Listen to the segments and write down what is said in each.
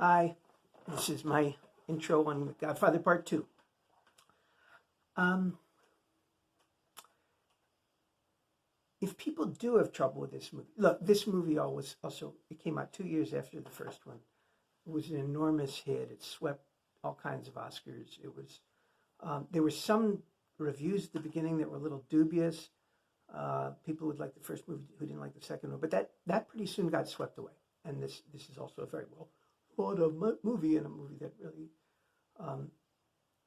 Hi, this is my intro on Godfather Part 2. Um, if people do have trouble with this movie, look, this movie it came out 2 years after the first one. It was an enormous hit. It swept all kinds of Oscars. There were some reviews at the beginning that were a little dubious. People would like the first movie who didn't like the second one, but that pretty soon got swept away. And this is also a very well thought of movie, and a movie that really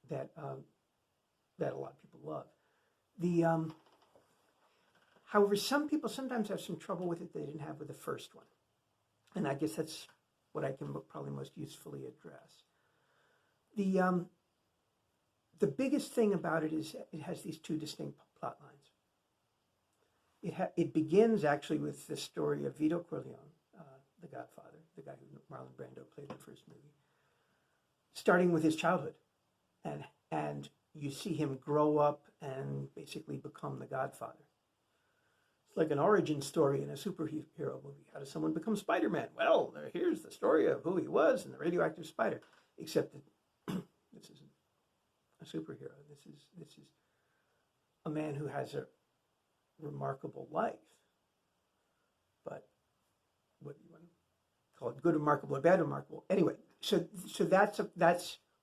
that a lot of people love. However, some people sometimes have some trouble with it they didn't have with the first one, and I guess that's what I can probably most usefully address. The biggest thing about it is it has these two distinct plot lines. It begins actually with the story of Vito Corleone, the Godfather, the guy who Marlon Brando played in the first movie, starting with his childhood, and you see him grow up and basically become the Godfather. It's like an origin story in a superhero movie. How does someone become Spider-Man? Well, here's the story of who he was and the radioactive spider, except that this isn't a superhero. This is a man who has a remarkable life, but what do you want to call it? Good remarkable or bad remarkable? Anyway, so that's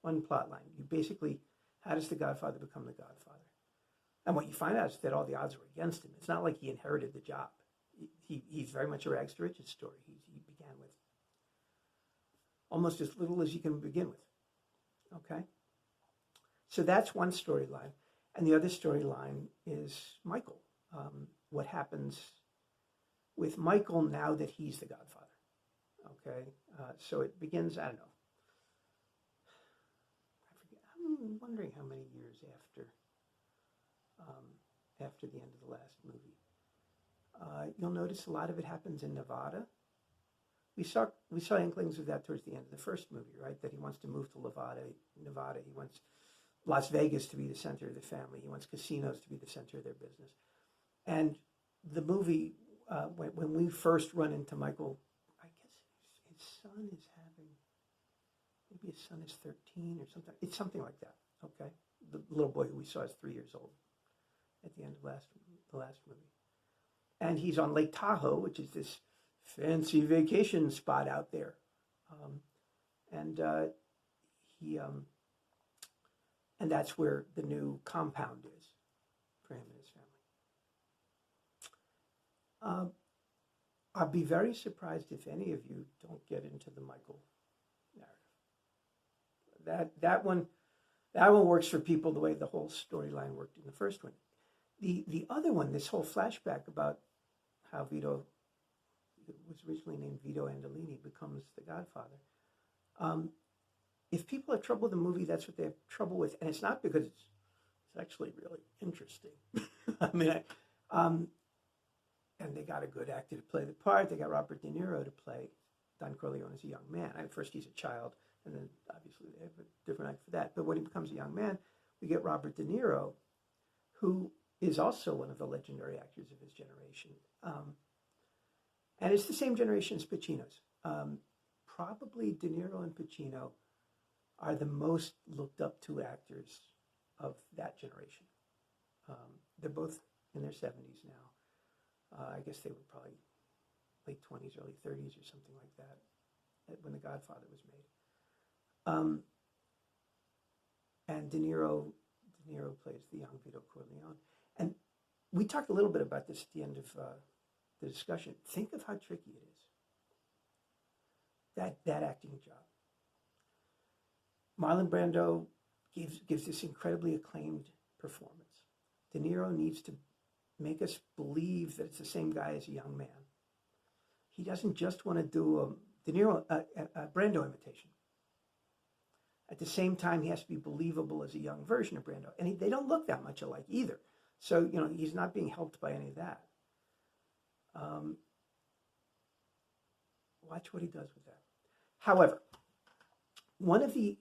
one plot line. You basically, how does the Godfather become the Godfather? And what you find out is that all the odds were against him. It's not like he inherited the job. He's very much a rags to riches story. He began with almost as little as you can begin with. Okay? So that's one storyline. And the other storyline is Michael. What happens with Michael now that he's the Godfather? Okay? So it begins, I don't know. I forget. I'm wondering how many years after the end of the last movie. You'll notice a lot of it happens in Nevada. We saw inklings of that towards the end of the first movie, right? That he wants to move to Nevada. He wants Las Vegas to be the center of the family. He wants casinos to be the center of their business. And the movie, when we first run into Michael, I guess his son is maybe his son is 13 or something. It's something like that, okay? The little boy who we saw is 3 years old at the end of the last movie. And he's on Lake Tahoe, which is this fancy vacation spot out there. And that's where the new compound is for him and his family. I'd be very surprised if any of you don't get into the Michael narrative. That one works for people the way the whole storyline worked in the first one. The other one, this whole flashback about how Vito, who was originally named Vito Andolini, becomes the Godfather. If people have trouble with the movie, that's what they have trouble with, and it's not because it's actually really interesting. I mean, and they got a good actor to play the part. They got Robert De Niro to play Don Corleone as a young man. First he's a child, and then obviously they have a different actor for that. But when he becomes a young man, we get Robert De Niro, who is also one of the legendary actors of his generation. And it's the same generation as Pacino's. Probably De Niro and Pacino are the most looked up to actors of that generation. They're both in their 70s now. I guess they were probably late 20s, early 30s or something like that when The Godfather was made. And De Niro plays the young Vito Corleone. And we talked a little bit about this at the end of the discussion. Think of how tricky it is, that acting job. Marlon Brando gives this incredibly acclaimed performance. De Niro needs to make us believe that it's the same guy as a young man. He doesn't just want to do a Brando imitation. At the same time, he has to be believable as a young version of Brando. And they don't look that much alike either. So, he's not being helped by any of that. Watch what he does with that. However, one of the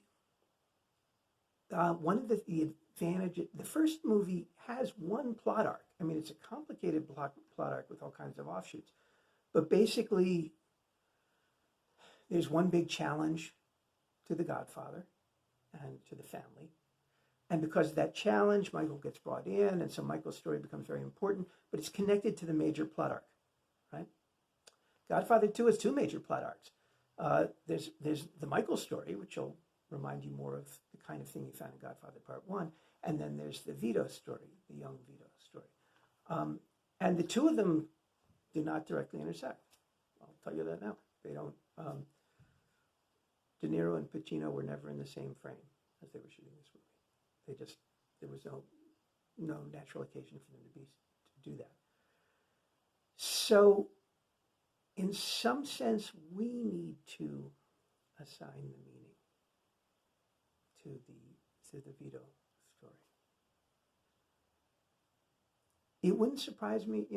advantages, the first movie has one plot arc. I mean, it's a complicated plot arc with all kinds of offshoots. But basically, there's one big challenge to the Godfather and to the family. And because of that challenge, Michael gets brought in, and so Michael's story becomes very important, but it's connected to the major plot arc, right? Godfather II has two major plot arcs. There's the Michael story, which will remind you more of the kind of thing you found in Godfather Part 1, and then there's the Vito story, the young Vito story. And the two of them do not directly intersect. I'll tell you that now. They don't. De Niro and Pacino were never in the same frame as they were shooting this movie. There was no natural occasion for them to do that. So, in some sense, we need to assign the meaning to the Vito story. It wouldn't surprise me,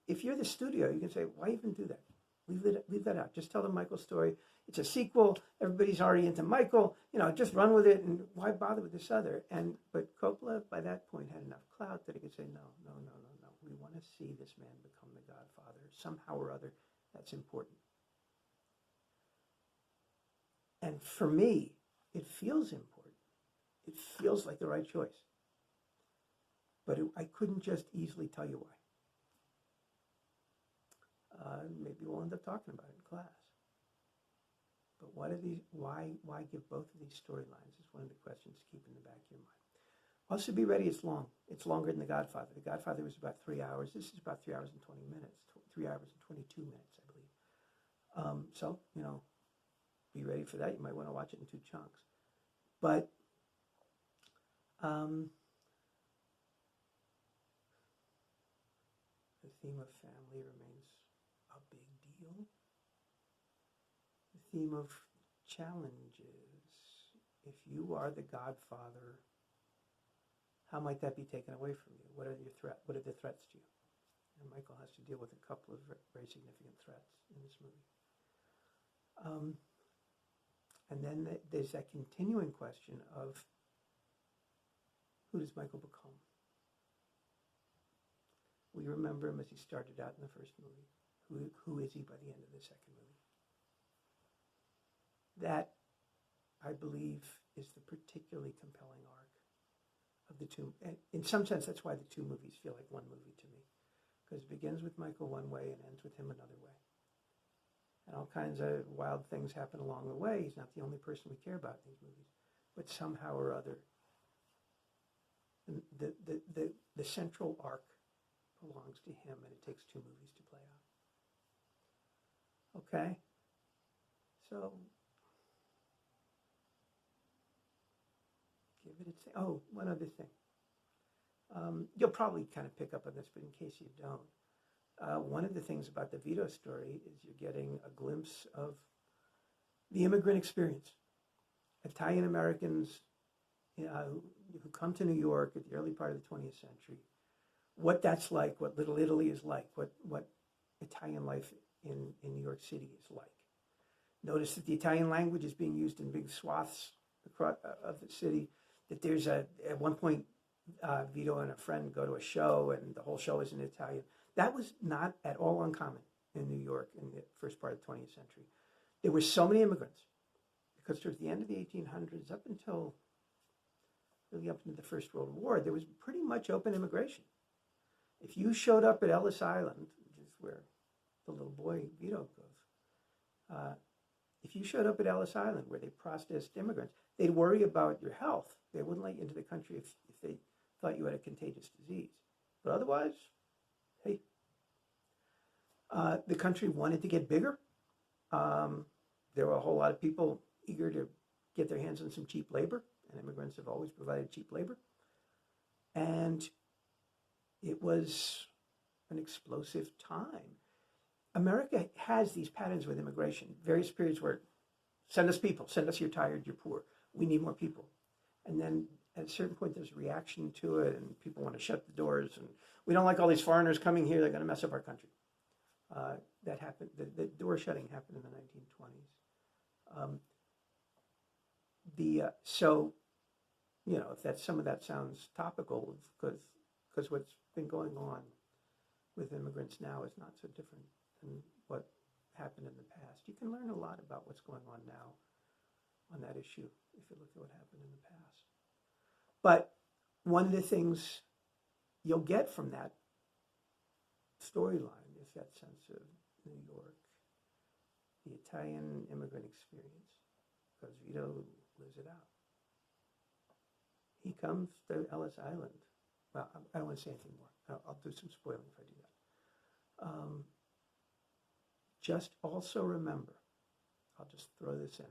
if you're the studio, you can say, why even do that? Leave that out. Just tell the Michael story. It's a sequel. Everybody's already into Michael. Just run with it, and why bother with this other? But Coppola, by that point, had enough clout that he could say, no. We want to see this man become the Godfather somehow or other. That's important. And for me, it feels important. It feels like the right choice. But I couldn't just easily tell you why. Maybe we'll end up talking about it in class. But why give both of these storylines is one of the questions to keep in the back of your mind. Also be ready, it's long. It's longer than The Godfather. The Godfather was about 3 hours. This is about 3 hours and 20 minutes, 3 hours and 22 minutes, I believe. So, be ready for that. You might want to watch it in 2 chunks. But the theme of family remains a big deal. The theme of challenges. If you are the Godfather, how might that be taken away from you? What are the threats to you? And Michael has to deal with a couple of very significant threats in this movie. And then there's that continuing question of, who does Michael become? We remember him as he started out in the first movie. Who is he by the end of the second movie? That, I believe, is the particularly compelling arc of the two. And in some sense, that's why the two movies feel like one movie to me. Because it begins with Michael one way and ends with him another way. And all kinds of wild things happen along the way. He's not the only person we care about in these movies. But somehow or other, the central arc belongs to him, and it takes 2 movies to play out. Okay? So, give it a thing. Oh, one other thing. You'll probably kind of pick up on this, but in case you don't, one of the things about the Vito story is you're getting a glimpse of the immigrant experience. Italian Americans who come to New York at the early part of the 20th century, what that's like, what Little Italy is like, what Italian life in New York City is like. Notice that the Italian language is being used in big swaths of the city, that there's at one point, Vito and a friend go to a show, and the whole show is in Italian. That was not at all uncommon in New York in the first part of the 20th century. There were so many immigrants, because towards the end of the 1800s, up into the First World War, there was pretty much open immigration. If you showed up at Ellis Island, which is where the little boy Vito goes, if you showed up at Ellis Island where they processed immigrants, they'd worry about your health. They wouldn't let you into the country if they thought you had a contagious disease. But otherwise, hey. The country wanted to get bigger. There were a whole lot of people eager to get their hands on some cheap labor, and immigrants have always provided cheap labor. And it was an explosive time. America has these patterns with immigration, various periods where send us people, send us, you're tired, you're poor, we need more people. And then at a certain point there's a reaction to it, and people want to shut the doors, and we don't like all these foreigners coming here, they're going to mess up our country. That happened, the door shutting happened in the 1920s. So, if some of that sounds topical, because what's been going on with immigrants now is not so different than what happened in the past. You can learn a lot about what's going on now on that issue if you look at what happened in the past. But one of the things you'll get from that storyline is that sense of New York, the Italian immigrant experience, because Vito lives it out. He comes to Ellis Island. Well, I don't want to say anything more. I'll do some spoiling if I do that. Just also remember, I'll just throw this in.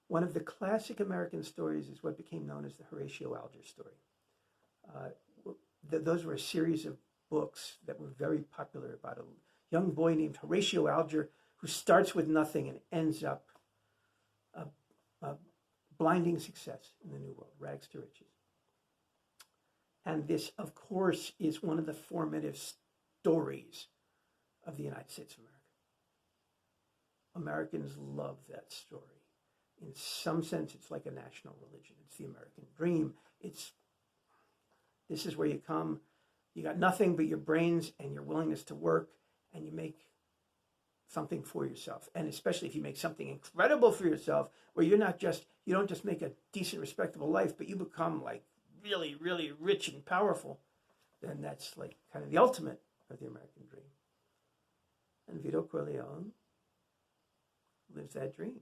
One of the classic American stories is what became known as the Horatio Alger story. Those were a series of books that were very popular about a young boy named Horatio Alger who starts with nothing and ends up a blinding success in the New World, rags to riches. And this, of course, is one of the formative stories of the United States of America. Americans love that story. In some sense, it's like a national religion. It's the American dream. This is where you come, you got nothing but your brains and your willingness to work, and you make something for yourself. And especially if you make something incredible for yourself, where you don't just make a decent, respectable life, but you become like really, really rich and powerful, then that's like kind of the ultimate of the American dream. And Vito Corleone lives that dream.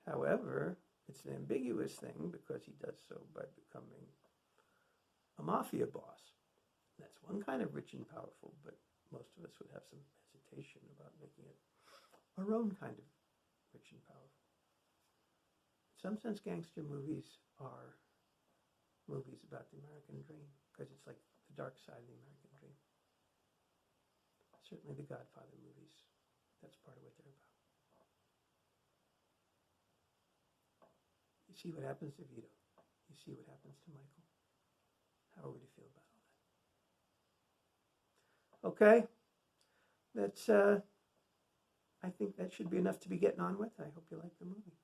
However, it's an ambiguous thing because he does so by becoming a mafia boss. That's one kind of rich and powerful, but most of us would have some hesitation about making it our own kind of rich and powerful. In some sense, gangster movies are movies about the American dream because it's like the dark side of the American dream. Certainly the Godfather movies, that's part of what they're about. You see what happens to Vito. You see what happens to Michael. How would you feel about all that? Okay, that's, I think that should be enough to be getting on with. I hope you like the movie.